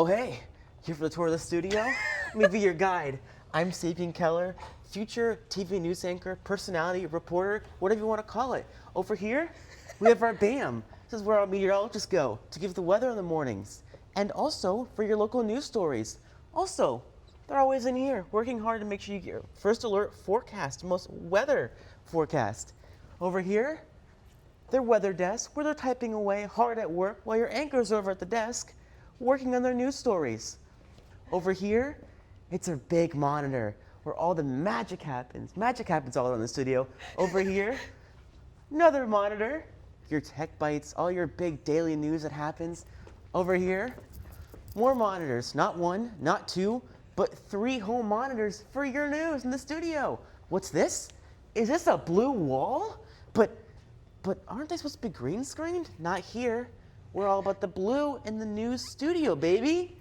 Oh, hey, here for the tour of the studio? Let me be your guide. I'm Sapien Keller, future TV news anchor, personality, reporter, whatever you want to call it. Over here, we have our BAM. This is where our meteorologists go to give the weather in the mornings. And also for your local news stories. Also, they're always in here, working hard to make sure you get your first alert forecast, most weather forecast. Over here, their weather desk, where they're typing away hard at work while your anchor's over at the desk, working on their news stories. Over here, it's a big monitor where all the magic happens. Magic happens all around the studio. Over here, another monitor, your tech bites, all your big daily news that happens. Over here, more monitors, not one, not two, but 3 home monitors for your news in the studio. What's this? Is this a blue wall? But aren't they supposed to be green screened? Not here. We're all about the blue in the news studio, baby.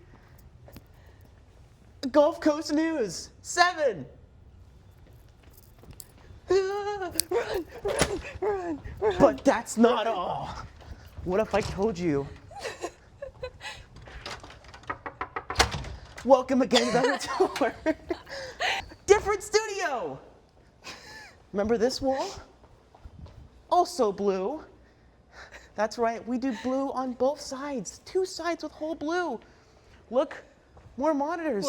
Gulf Coast News, 7. Run. But that's not all. What if I told you? Welcome again to the tour. Different studio. Remember this wall? Also blue. That's right, we do blue on both sides. 2 sides with whole blue. Look, more monitors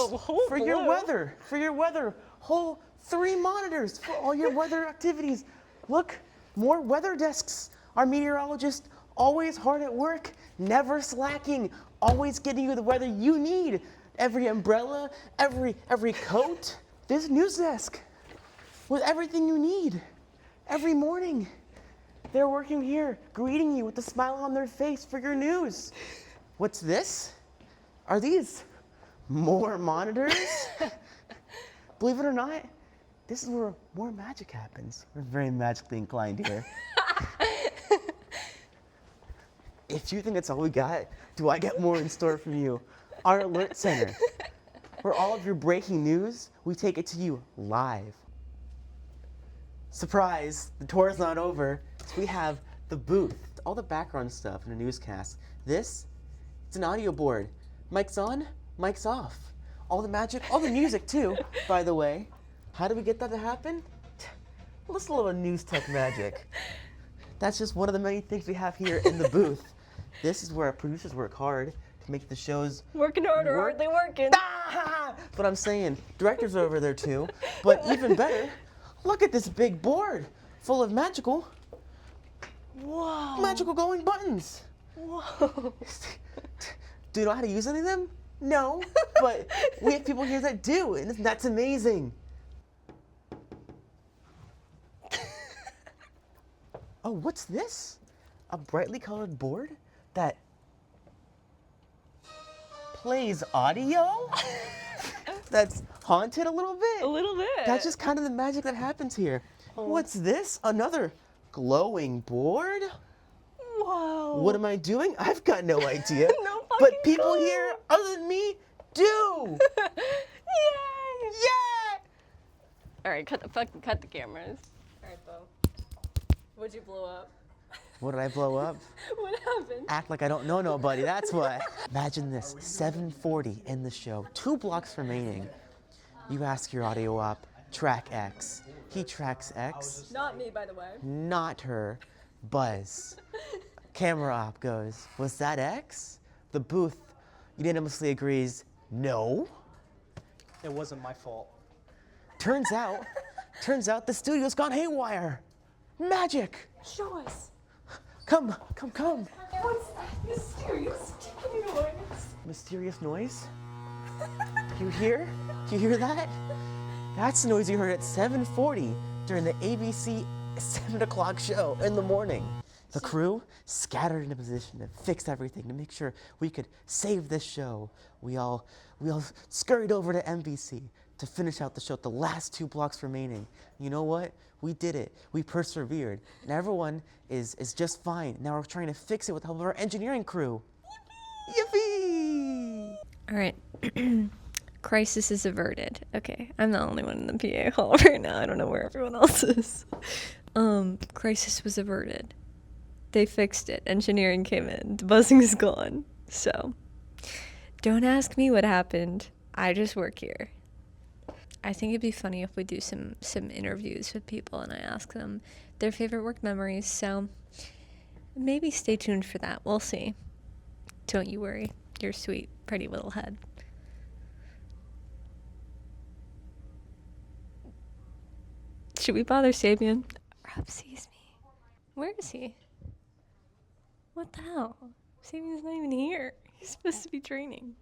for your weather. For your weather, whole 3 monitors for all your weather activities. Look, more weather desks. Our meteorologists always hard at work, never slacking, always getting you the weather you need. Every umbrella, every coat. This news desk with everything you need. Every morning, they're working here, greeting you with a smile on their face for your news. What's this? Are these more monitors? Believe it or not, this is where more magic happens. We're very magically inclined here. If you think that's all we got, do I get more in store from you? Our alert center, where all of your breaking news, we take it to you live. Surprise, the tour is not over. So we have the booth, all the background stuff in a newscast. This, it's an audio board. Mic's on, mic's off. All the magic, all the music too, by the way. How do we get that to happen? Let's a little news tech magic. That's just one of the many things we have here in the booth. This is where our producers work hard to make the shows working harder, work. aren't they working? That's what I'm saying. Director's over there too. But even better, look at this big board full of magical glowing buttons. Whoa. Do you know how to use any of them? No, but we have people here that do, and that's amazing. Oh, what's this? A brightly colored board that plays audio? That's haunted a little bit. A little bit. That's just kind of the magic that happens here. What's this? Another glowing board? Whoa. What am I doing? I've got no idea. No but fucking people clue. here, other than me, do. Yay! Yeah! All right, cut the cameras. All right, Bo. What'd you blow up? What did I blow up? What happened? Act like I don't know nobody, that's what. Imagine this, 7:40 in the show, 2 blocks remaining. You ask your audio op, track X. He tracks X. Not me, by the way. Not her. Buzz. Camera op goes, was that X? The booth unanimously agrees, no. It wasn't my fault. Turns out the studio's gone haywire. Magic. Show us. Come. What's that mysterious noise? Mysterious noise? You hear that? That's the noise you heard at 7:40 during the ABC 7 o'clock show in the morning. The crew scattered in a position to fix everything to make sure we could save this show. We all scurried over to NBC to finish out the show, the last 2 blocks remaining. You know what? We did it. We persevered. And everyone is just fine. Now we're trying to fix it with the help of our engineering crew. Yippee! All right. Crisis is averted. Okay, I'm the only one in the PA hall right now. I don't know where everyone else is. Crisis was averted. They fixed it. Engineering came in. The buzzing is gone. So Don't ask me what happened. I just work here. I think it'd be funny if we do some interviews with people and I ask them their favorite work memories. So maybe stay tuned for that. We'll see. Don't you worry. Your sweet, pretty little head. Should we bother Sabian? Rob sees me. Where is he? What the hell? Sabian's not even here. He's supposed to be training.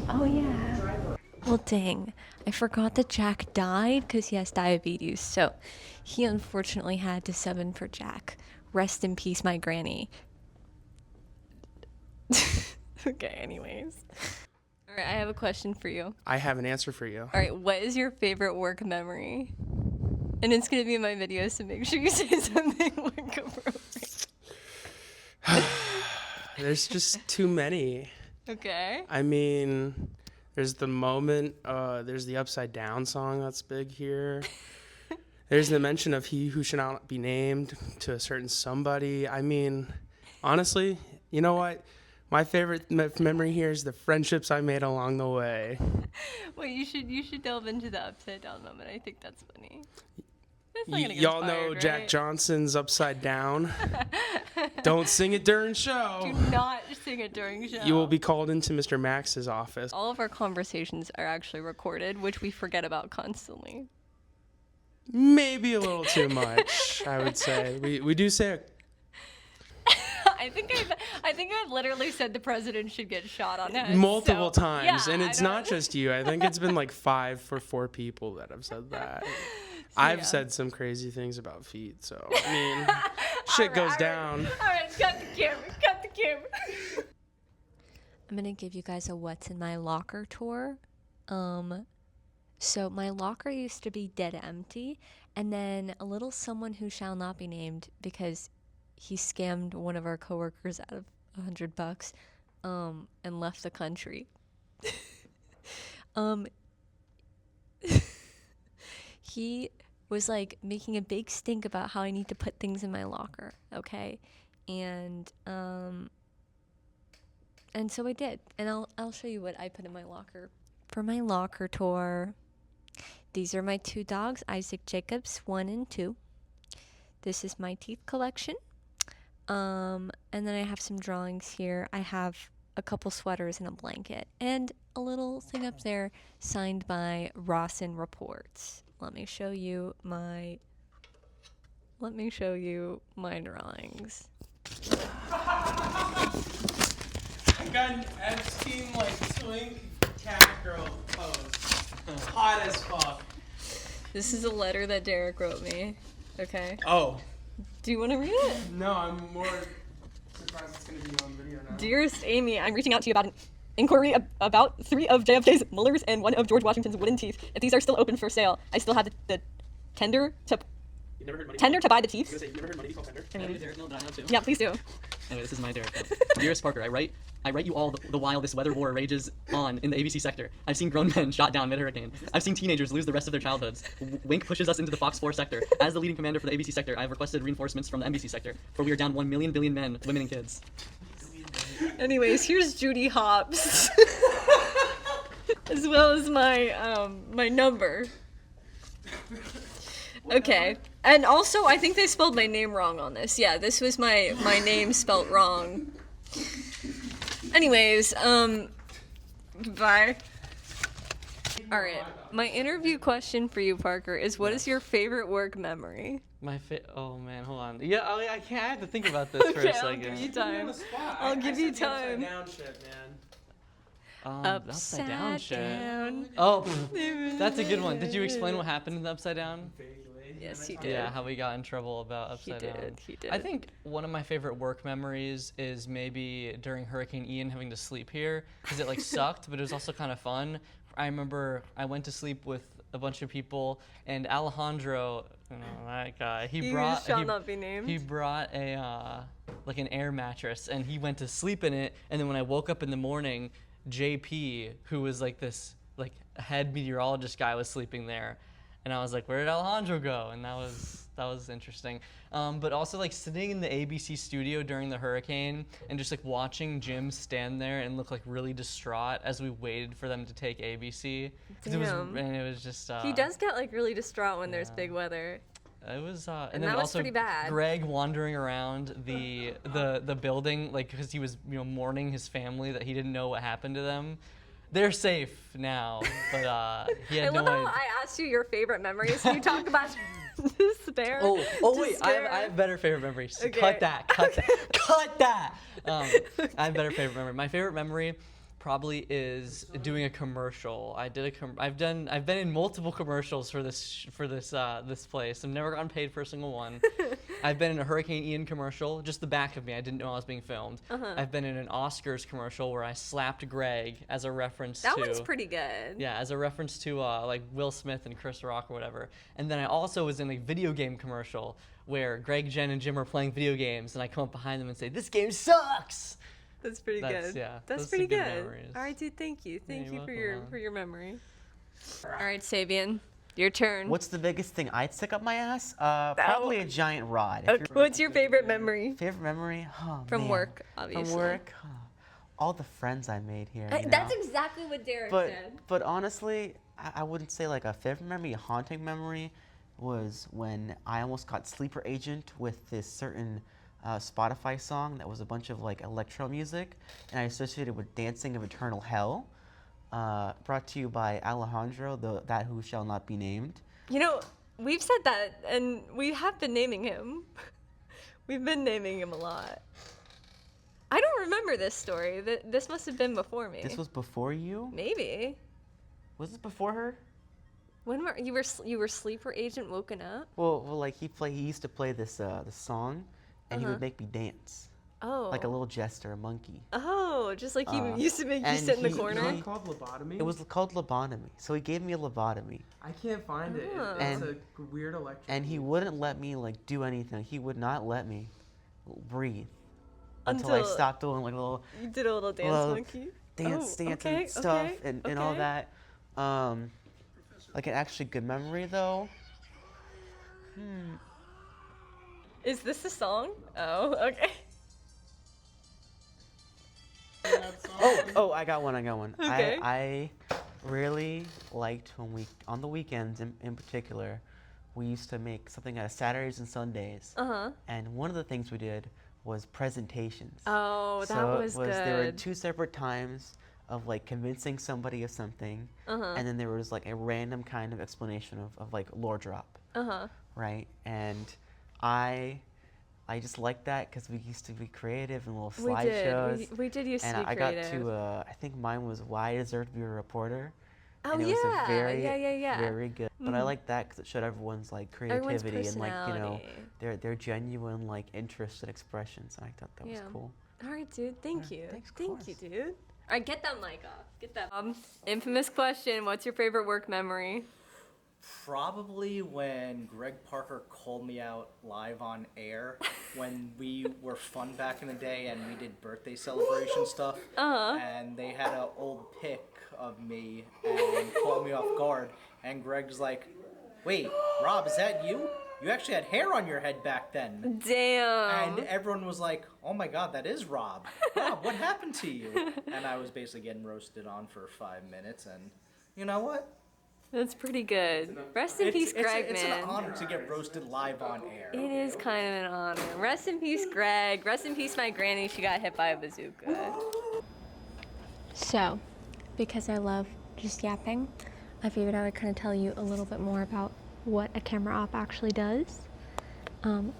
Oh yeah. Well, dang. I forgot that Jack died because he has diabetes. So he unfortunately had to sub in for Jack. Rest in peace, my granny. Okay, anyways. All right, I have a question for you. I have an answer for you. All right, what is your favorite work memory? And it's going to be in my video, so make sure you say something work appropriate. There's just too many. Okay. I mean, there's the moment, there's the Upside Down song that's big here. There's the mention of he who should not be named to a certain somebody. I mean, honestly, you know what? My favorite memory here is the friendships I made along the way. Well, you should delve into the Upside Down moment. I think that's funny. That's not gonna get Y'all fired, know right? Jack Johnson's Upside Down. Don't sing it during show. Do not sing it during show. You will be called into Mr. Max's office. All of our conversations are actually recorded, which we forget about constantly. Maybe a little too much, I would say. We do say I think I've literally said the president should get shot on head multiple so, times, yeah, and it's not just you. I think it's been like 5 for 4 people that have said that. I've said some crazy things about feet, so I mean, shit goes down. All right, cut the camera. I'm gonna give you guys a what's in my locker tour. So my locker used to be dead empty, and then a little someone who shall not be named because he scammed one of our coworkers out of $100, and left the country. He was like making a big stink about how I need to put things in my locker, okay? And so I did. And I'll show you what I put in my locker. For my locker tour, these are my 2 dogs, Isaac Jacobs, 1 and 2. This is my teeth collection. And then I have some drawings here. I have a couple sweaters and a blanket. And a little thing up there signed by Rawson Reports. Let me show you my drawings. I got an Epstein twink cat girl pose. Hot as fuck. This is a letter that Derek wrote me. Okay. Oh. Do you want to read it? No, I'm more surprised it's gonna be on video now. Dearest Amy, I'm reaching out to you about an inquiry about 3 of JFK's molars and 1 of George Washington's wooden teeth. If these are still open for sale, I still have the tender to buy the teeth. You've never heard money be called tender? Can I do Derek Mill, but I know too? Yeah, please do. Anyway, this is my Derek Mill. Dearest Parker, I write you all the while this weather war rages on in the ABC sector. I've seen grown men shot down mid-hurricane. I've seen teenagers lose the rest of their childhoods. Wink pushes us into the Fox 4 sector. As the leading commander for the ABC sector, I have requested reinforcements from the NBC sector, for we are down 1 million billion men, women, and kids. Anyways, here's Judy Hopps. As well as my number. Okay. And also, I think they spelled my name wrong on this. Yeah, this was my name spelt wrong. Anyways, goodbye. All right. My interview question for you, Parker, is what is your favorite work memory? Oh man, hold on. Yeah, I can't. I have to think about this for a Okay, I'll second. give you time. I'll give you time. Down shit, man. Upside down shit. down. Oh, that's a good one. Did you explain what happened in the upside down? Yes, he did. Yeah, how we got in trouble about upside down. He did. I think one of my favorite work memories is maybe during Hurricane Ian having to sleep here because it sucked, but it was also kind of fun. I remember I went to sleep with a bunch of people, and Alejandro, that guy, he brought a an air mattress, and he went to sleep in it. And then when I woke up in the morning, JP, who was this head meteorologist guy, was sleeping there. And I was like, where did Alejandro go? And that was was interesting. But also like sitting in the ABC studio during the hurricane and just like watching Jim stand there and look like really distraught as we waited for them to take ABC. It was just. He does get like really distraught when there's big weather. It was, And then that was also pretty bad. Greg wandering around the building, like because he was mourning his family that he didn't know what happened to them. They're safe now, but he had I no love how idea. I asked you your favorite memories. You talk about despair. Oh wait, I despair. have better favorite memories. Okay. Cut that. Cut that. I have better favorite memory. My favorite memory probably is doing a commercial. I've been in multiple commercials for this place. I've never gotten paid for a single one. I've been in a Hurricane Ian commercial, just the back of me. I didn't know I was being filmed. I've been in an Oscars commercial where I slapped Greg as a reference That to. one's pretty good. Yeah, as a reference to like Will Smith and Chris Rock or whatever. And then I also was in a video game commercial where Greg, Jen, and Jim are playing video games, and I come up behind them and say, "This game sucks." That's pretty good. Yeah, That's those are pretty good good. memories. All right, dude. Thank you. Thank you're you for welcome, your man. memory. All right, Sabian, your turn. What's the biggest thing I'd stick up my ass? Probably a giant rod. If Okay, you're- what's your favorite memory? favorite memory? Oh, From man. work, obviously. From work? Huh. All the friends I made here. You know? That's exactly what Derek said. But honestly, I wouldn't say like a favorite memory. A haunting memory was when I almost got sleeper agent with this certain Spotify song that was a bunch of like electro music, and I associated with Dancing of Eternal Hell. Brought to you by Alejandro, that who shall not be named. You know, we've said that, and we have been naming him. We've been naming him a lot. I don't remember this story. This must have been before me. This was before you? Maybe. Was this before her? When were you were sleeper agent woken up? Well, like he used to play this song, and he would make me dance Oh. like a little jester, a monkey. Oh, just like he used to make you and sit in the he- corner. he- Called lobotomy. It was called lobotomy. So he gave me a lobotomy, I can't find it. Oh. It's And- a weird electric. and he wouldn't let me like do anything. He would not let me breathe until I Until- stopped doing like a little You did a little dance Well, monkey. dance okay, and stuff okay, and all okay. that. Like an actually good memory though. Is this the song? Oh, okay. Oh, I got one. Okay. I really liked when on the weekends in particular, we used to make something out of Saturdays and Sundays. Uh-huh. And one of the things we did was presentations. Oh, that So was good. There were two separate times of like convincing somebody of something, and then there was like a random kind of explanation of like lore drop, Uh-huh. right? And I just liked that because we used to be creative and little We slideshows. did. We did used And to be I got creative. to, I think mine was Why I Deserve to Be a Reporter. Oh, and it was yeah. a very, Yeah. very good. But I like that because it showed everyone's like Everyone's creativity and like, you know, personality. their genuine like interests and expressions. And I thought that was cool. All right, dude. Thank you. thanks, of Thank you, course. dude. All right, get that mic off. Get that. Infamous question. What's your favorite work memory? Probably when Greg Parker called me out live on air when we were fun back in the day and we did birthday celebration stuff. And they had an old pic of me and caught me off guard. And Greg's like, "Wait, Rob, is that you? You actually had hair on your head back then." Damn. And everyone was like, "Oh my God, that is Rob. Rob, what happened to you?" And I was basically getting roasted on for 5 minutes. And you know what? That's pretty good. Rest in peace, Greg, it's man. an honor to get roasted live on air. It is kind of an honor. Rest in peace, Greg. Rest in peace, my granny. She got hit by a bazooka. So, because I love just yapping, I figured I would kind of tell you a little bit more about what a camera op actually does.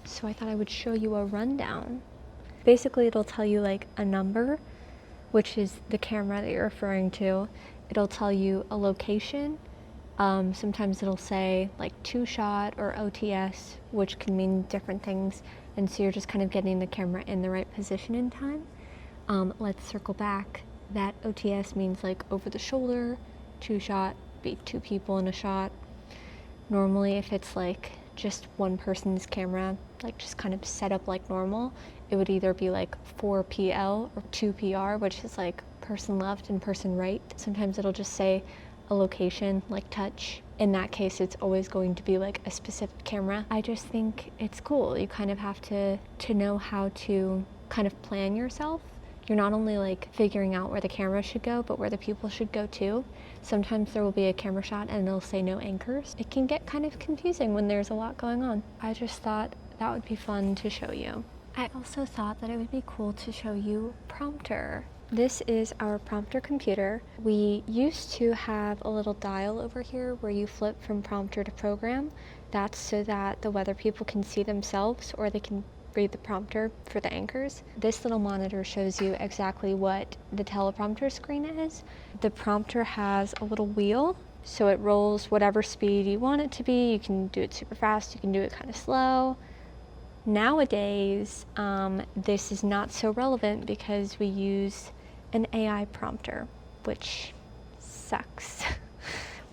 So I thought I would show you a rundown. Basically, it'll tell you like a number, which is the camera that you're referring to. It'll tell you a location. Sometimes it'll say like 2-shot or OTS, which can mean different things. And so you're just kind of getting the camera in the right position in time. Let's circle back. That OTS means like over the shoulder, 2-shot, be 2 people in a shot. Normally, if it's like just one person's camera, like just kind of set up like normal, it would either be like 4PL or 2PR, which is like person left and person right. Sometimes it'll just say a location like touch. In that case, it's always going to be like a specific camera. I just think it's cool. You kind of have to know how to kind of plan yourself. You're not only like figuring out where the camera should go, but where the people should go too. Sometimes there will be a camera shot and it'll say no anchors. It can get kind of confusing when there's a lot going on. I just thought that would be fun to show you. I also thought that it would be cool to show you Prompter. This is our Prompter computer. We used to have a little dial over here where you flip from prompter to program. That's so that the weather people can see themselves or they can read the prompter for the anchors. This little monitor shows you exactly what the teleprompter screen is. The prompter has a little wheel, so it rolls whatever speed you want it to be. You can do it super fast, you can do it kind of slow. Nowadays, this is not so relevant because we use an AI prompter, which sucks.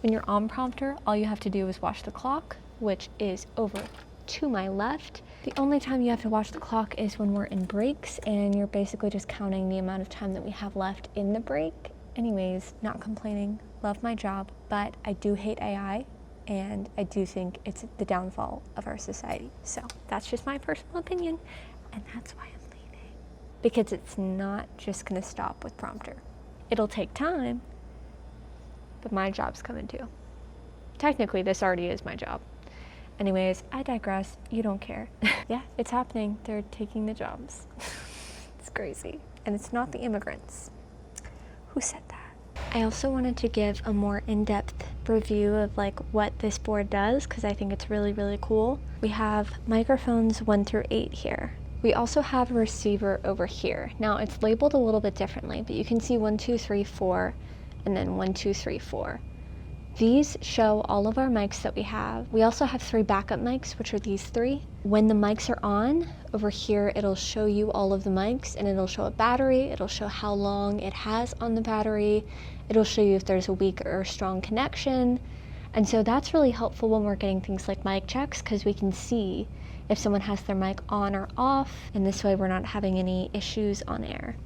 When you're on prompter, all you have to do is watch the clock, which is over to my left. The only time you have to watch the clock is when we're in breaks, and you're basically just counting the amount of time that we have left in the break. Anyways, not complaining, love my job, but I do hate AI, and I do think it's the downfall of our society. So that's just my personal opinion, and that's why I'm leaving. Because it's not just gonna stop with prompter. It'll take time, but my job's coming too. Technically, this already is my job. Anyways, I digress. You don't care. Yeah, it's happening. They're taking the jobs. It's crazy. And it's not the immigrants. Who said that? I also wanted to give a more in-depth review of like what this board does because I think it's really, really cool. We have microphones 1 through 8 here. We also have a receiver over here. Now it's labeled a little bit differently, but you can see 1, 2, 3, 4, and then 1, 2, 3, 4. These show all of our mics that we have. We also have 3 backup mics, which are these 3. When the mics are on, over here it'll show you all of the mics and it'll show a battery, it'll show how long it has on the battery, it'll show you if there's a weak or strong connection. And so that's really helpful when we're getting things like mic checks because we can see if someone has their mic on or off, and this way we're not having any issues on air.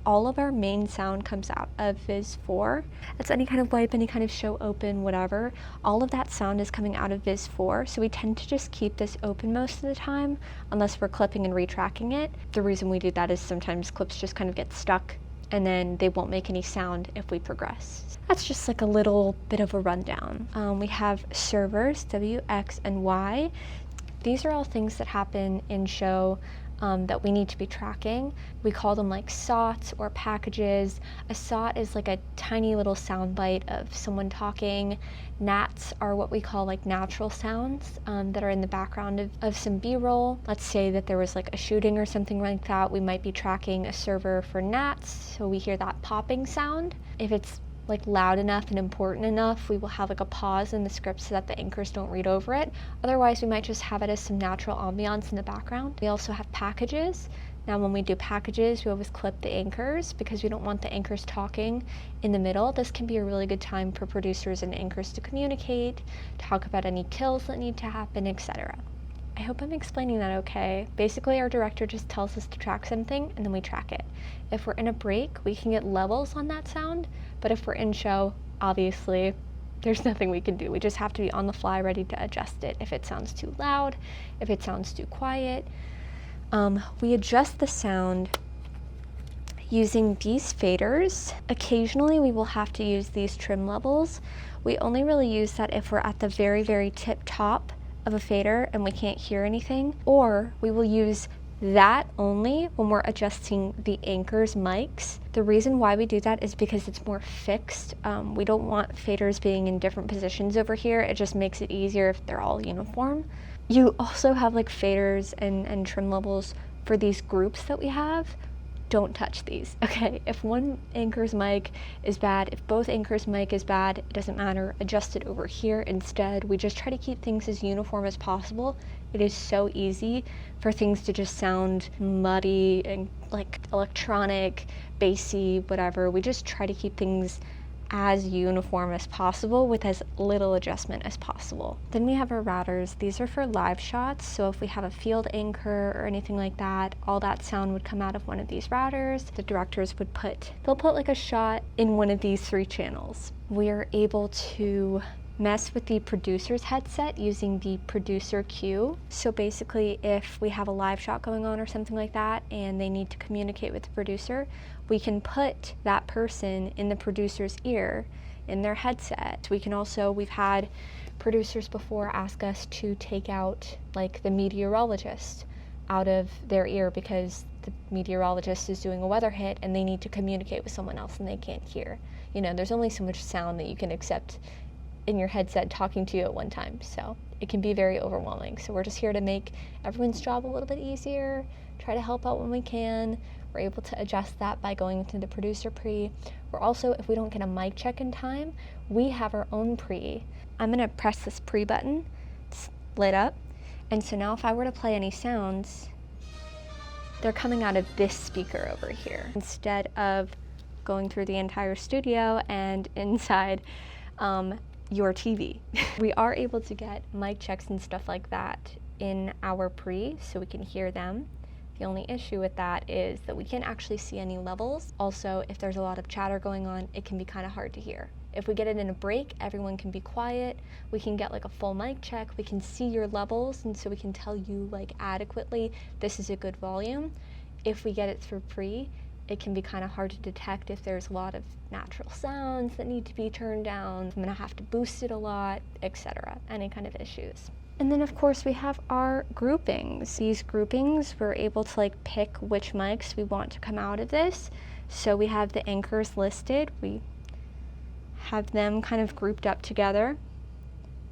All of our main sound comes out of Viz 4. That's any kind of wipe, any kind of show open, whatever. All of that sound is coming out of Viz 4, so we tend to just keep this open most of the time, unless we're clipping and retracking it. The reason we do that is sometimes clips just kind of get stuck, and then they won't make any sound if we progress. That's just like a little bit of a rundown. We have servers, W, X, and Y. These are all things that happen in show that we need to be tracking. We call them like SOTs or packages. A SOT is like a tiny little sound bite of someone talking. NATs are what we call like natural sounds that are in the background of some B-roll. Let's say that there was like a shooting or something like that. We might be tracking a server for NATs, so we hear that popping sound. If it's like loud enough and important enough, we will have like a pause in the script so that the anchors don't read over it. Otherwise, we might just have it as some natural ambiance in the background. We also have packages. Now, when we do packages, we always clip the anchors because we don't want the anchors talking in the middle. This can be a really good time for producers and anchors to communicate, talk about any kills that need to happen, etc. I hope I'm explaining that okay. Basically, our director just tells us to track something and then we track it. If we're in a break, we can get levels on that sound, but if we're in show, obviously, there's nothing we can do. We just have to be on the fly ready to adjust it. If it sounds too loud, if it sounds too quiet. We adjust the sound using these faders. Occasionally, we will have to use these trim levels. We only really use that if we're at the very, very tip top of a fader and we can't hear anything, or we will use that only when we're adjusting the anchor's mics. The reason why we do that is because it's more fixed. We don't want faders being in different positions over here. It just makes it easier if they're all uniform. You also have like faders and trim levels for these groups that we have. Don't touch these, okay? If one anchor's mic is bad, if both anchors' mic is bad, it doesn't matter, adjust it over here instead. We just try to keep things as uniform as possible. It is so easy for things to just sound muddy and like electronic, bassy, whatever. We just try to keep things as uniform as possible with as little adjustment as possible. Then we have our routers. These are for live shots, so if we have a field anchor or anything like that, all that sound would come out of one of these routers. The directors would they'll put like a shot in one of these 3 channels. We're able to mess with the producer's headset using the producer queue. So basically, if we have a live shot going on or something like that and they need to communicate with the producer, we can put that person in the producer's ear in their headset. We can also, we've had producers before ask us to take out like the meteorologist out of their ear because the meteorologist is doing a weather hit and they need to communicate with someone else and they can't hear. You know, there's only so much sound that you can accept in your headset talking to you at one time, so it can be very overwhelming. So we're just here to make everyone's job a little bit easier, try to help out when we can. We're able to adjust that by going into the producer pre. We're also, if we don't get a mic check in time, we have our own pre. I'm gonna press this pre button, it's lit up, and so now if I were to play any sounds, they're coming out of this speaker over here, instead of going through the entire studio and inside your TV. We are able to get mic checks and stuff like that in our pre, so we can hear them. The only issue with that is that we can't actually see any levels. Also, if there's a lot of chatter going on, it can be kind of hard to hear. If we get it in a break, everyone can be quiet. We can get like a full mic check. We can see your levels, and so we can tell you like adequately, this is a good volume. If we get it through pre, it can be kind of hard to detect if there's a lot of natural sounds that need to be turned down. I'm gonna have to boost it a lot, etc. Any kind of issues. And then of course we have our groupings. These groupings, we're able to like pick which mics we want to come out of this. So we have the anchors listed. We have them kind of grouped up together.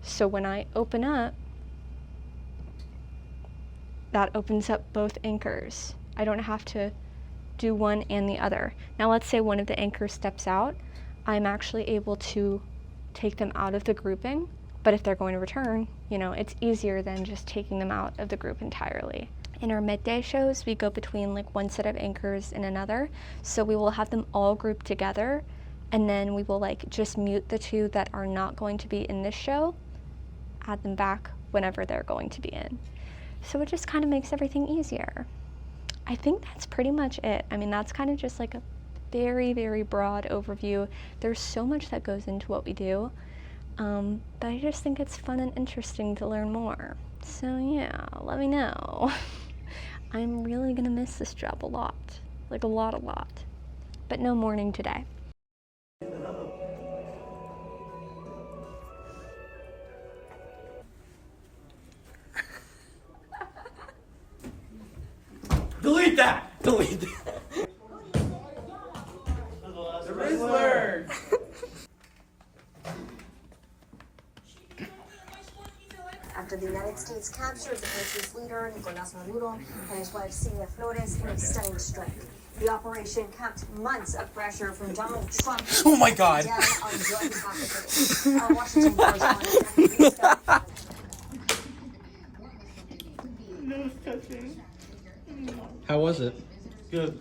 So when I open up, that opens up both anchors. I don't have to do one and the other. Now let's say one of the anchors steps out, I'm actually able to take them out of the grouping, but if they're going to return, you know, it's easier than just taking them out of the group entirely. In our midday shows, we go between like one set of anchors and another, so we will have them all grouped together, and then we will like just mute the 2 that are not going to be in this show, add them back whenever they're going to be in. So it just kind of makes everything easier. I think that's pretty much it. I mean, that's kind of just like a very, very broad overview. There's so much that goes into what we do, but I just think it's fun and interesting to learn more. So yeah, let me know. I'm really gonna miss this job a lot, like a lot, but no morning today. Delete that! Delete that! The Rizzler! After the United States captured the country's leader, Nicolás Maduro, and his wife, Celia Flores, in a stunning strike. The operation kept months of pressure from Donald Trump. Oh my God! Down on drug traffickers. Our Washington correspondent, How was it? Good.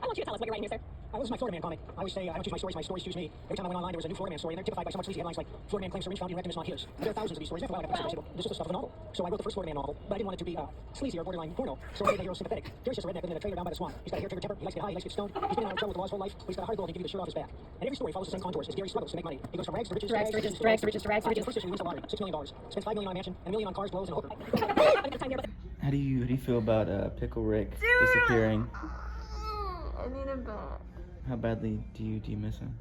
I want you to tell us what you're writing here, sir. This is my Florida Man comic. I always say I don't choose my stories choose me. Every time I went online, there was a new Florida Man story, and they're typified by somewhat sleazy headlines like Florida Man claims syringe found in rectum is not his. And there are thousands of these stories. After a while, I got the this is the stuff of a novel. So I wrote the first Florida Man novel, but I didn't want it to be sleazy or borderline porno. So I made the hero sympathetic. Gary's just a redneck living in a trailer down by the swamp. He's got a hair-trigger temper. He likes to get high. He likes to get stoned. He's been in and out of trouble with the law his whole life. But he's got a hard goal. He can give you the shirt off his back. And every story follows the same contours as Gary struggles to make money. He goes from rags to riches, to rags to riches, to rags to riches, to rags to riches. The first issue, he wins the lottery, $6 million. Spends $5 million on a mansion, and $1 million on cars, clothes, and a hooker. How do you feel about Pickle Rick disappearing? I need a bath. How badly do you miss him?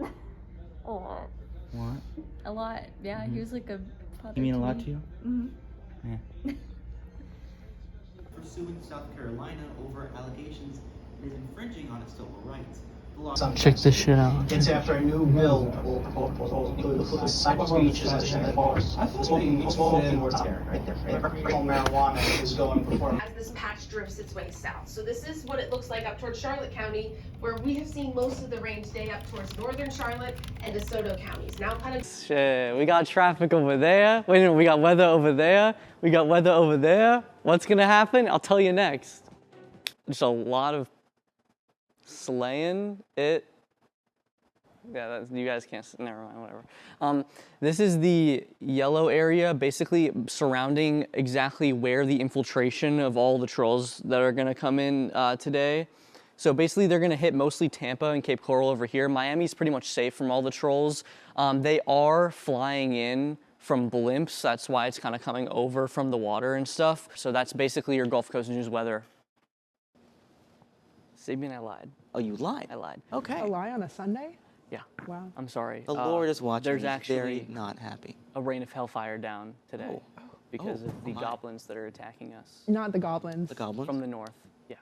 A lot. What? A lot. Yeah, he was like a father. You mean a lot to you? Mm-hmm. Yeah. Pursuing South Carolina over allegations it is infringing on its civil rights. Check this shit out. It's after a new bill will include cyber speech as a bars. This will be spoken words there, right there. Recreational marijuana is going before. As this patch drifts its way south. So this is what it looks like up towards Charlotte County, where we have seen most of the rain today up towards northern Charlotte and DeSoto counties. Now kind of Shit, we got traffic over there. Wait a minute, we got weather over there. We got weather over there. What's gonna happen? I'll tell you next. Just a lot of slaying it Yeah, you guys can't. Never mind. Whatever. This is the yellow area, basically surrounding exactly where the infiltration of all the trolls that are going to come in today. So basically, they're going to hit mostly Tampa and Cape Coral over here. Miami's pretty much safe from all the trolls. They are flying in from blimps. That's why it's kind of coming over from the water and stuff. So that's basically your Gulf Coast News weather. Sabian, I lied. Oh, you lied? I lied. Okay. A lie on a Sunday? Yeah. Wow. I'm sorry. The Lord is watching. There's He's actually very not happy. a rain of hellfire down today because of the my. goblins that are attacking us. Not the goblins. The goblins? From the north, yeah.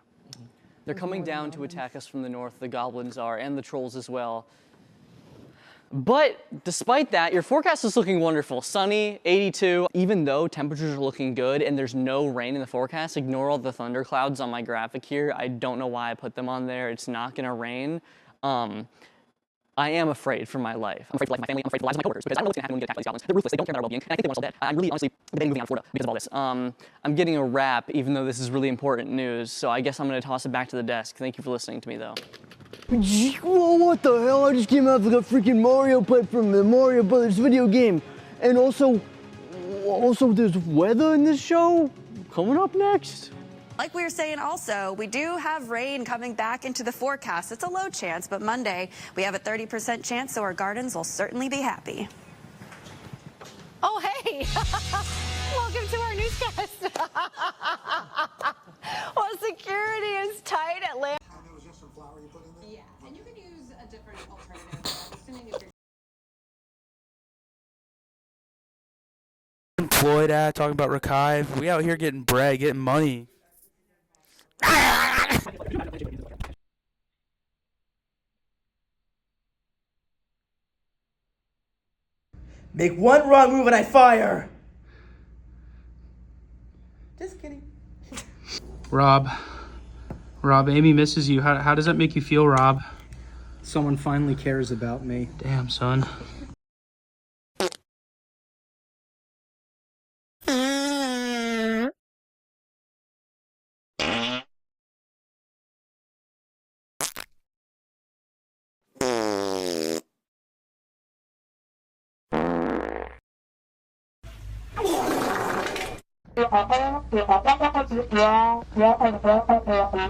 They're coming down to attack us from the north, the goblins are, and the trolls as well. But despite that, your forecast is looking wonderful. Sunny, 82. Even though temperatures are looking good and there's no rain in the forecast, ignore all the thunder clouds on my graphic here. I don't know why I put them on there. It's not gonna rain. I am afraid for my life. I'm afraid for the life of my family. I'm afraid for the lives of my coworkers because I don't know what's gonna happen when we get attacked by these goblins. They're ruthless. They don't care about our well-being, and I think they want us all dead. I'm really, honestly, debating moving out of Florida because of all this. I'm getting a wrap, even though this is really important news. So I guess I'm gonna toss it back to the desk. Thank you for listening to me, though. Whoa, what the hell? I just came out with a freaking Mario play from the Mario Brothers video game. And also there's weather in this show coming up next. Like we were saying also, we do have rain coming back into the forecast. It's a low chance, but Monday we have a 30% chance, so our gardens will certainly be happy. Oh, hey! Welcome to our newscast. Well, security is tight at Land. Yeah, and you can use a different alternative. I'm assuming if you're Employed at talking about Rakive. We out here getting bread, getting money. Make one wrong move and I fire. Just kidding. Rob, Amy misses you. How does that make you feel, Rob? Someone finally cares about me. Damn, son. Yeah.